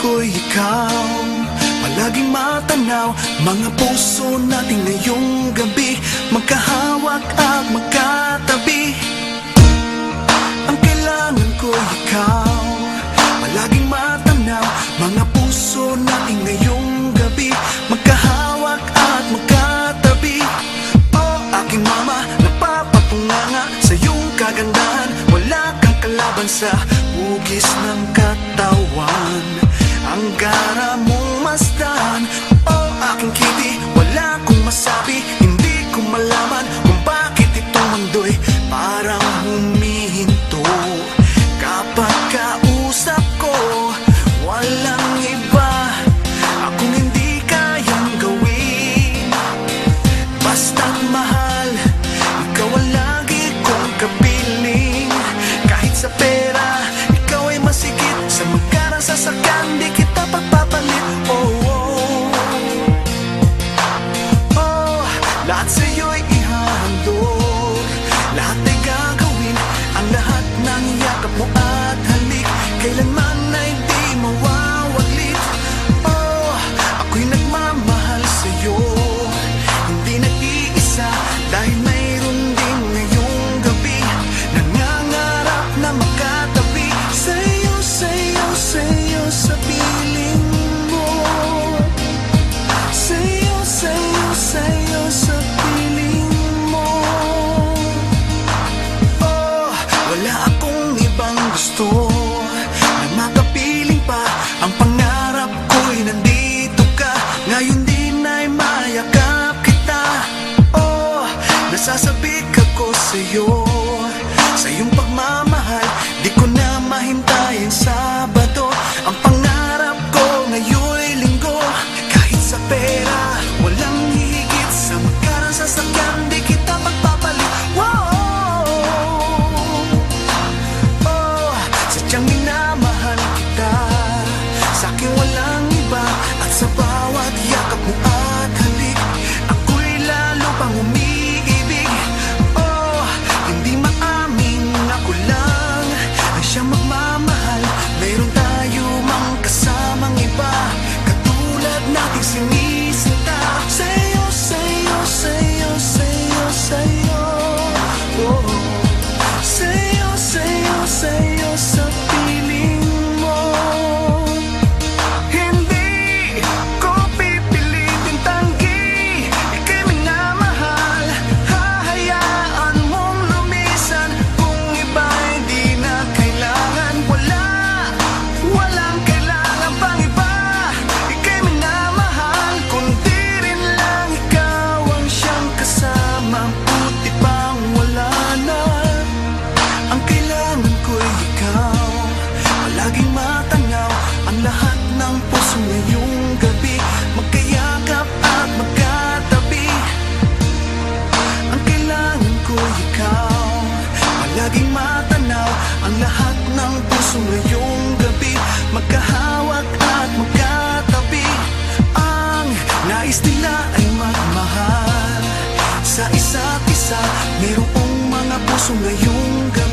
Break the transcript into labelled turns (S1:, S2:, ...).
S1: ko'y ikaw, palaging matanaw. Mga puso natin ngayong gabi, magkahawak at magkatabi. Ang kailangan ko'y ikaw, palaging matanaw. Mga puso natin ngayong gabi, magkahawak at magkatabi. Oh, aking mama, napapatunganga sa iyong kagandahan. Wala kang kalaban sa hugis ng katawan. Ang gara mong masdan. Oh, aking kitty, wala kong masabi. Hindi ko malaman kung bakit itong mundo'y parang humihinto. Kapag kausap ko, walang iba akong hindi kayang gawin. Basta't mahal, ikaw ang lagi kong kapiling. Kahit sa pera, ikaw ay masigit. Sa magkarang sasakyan, di kita pagpapalit. Oh, oh, oh, lahat sa'yo'y ihahandog. Lahat ay gagawin, ang lahat ng yakap mo at halik. Kailanman ay di mawawaglit. Oh, ako'y nagmamahal sa'yo, hindi nag-iisa. Dahil mayroon din ngayong gabi, nangangarap na magkatabi. Sa'yo, sa'yo, sa'yo sa piling mo. Sa'yo, sa'yo, sa'yo sa piling mo. Oh, wala akong ibang gusto na makapiling pa. Ang pangarap ko'y nandito ka. Ngayon din ay mayakap kita. Oh, nasasabik ako sa'yo, sa iyong pagmamahal. Di ko na mahintayin Sabado. Ang pangarap ko ngayon'y Linggo. Kahit sa pera, walang hihigit. Sa magkarang sasakyan, di kita magpapalit. Wow, oh, sadyang minamahal kita. Sa'kin walang iba. At sa bawat yakap mo at halik, ako'y lalo pang umiibig. Oh, hindi maamin, ako lang ang siyang magmamahal. Mayroon tayo mang kasamang iba, katulad nating sinisinta. Sa'yo, sa'yo, sa'yo, sa'yo, sa'yo. Oh, sa'yo, sa'yo, sa'yo sa piling mo. Hindi ko pipilitin tanggi, ika'y minamahal. Hahayaan mong lumisan kung iba'y di na kailangan. Walang kailangan pang iba. Ika'y minamahal, kundi rin lang ikaw ang siyang kasama. Buti pang wala na. Ang kailangan ko'y ikaw, palaging matanaw. Ang lahat ng puso ngayong gabi, magkayakap at magkatabi. Ang kailangan ko'y ikaw, palaging matanaw. Ang lahat ng puso ngayong gabi, magkahawak at magkatabi. Ang nais nila ay magmahal sa isa't isa. Mayroong mga puso ngayong gabi,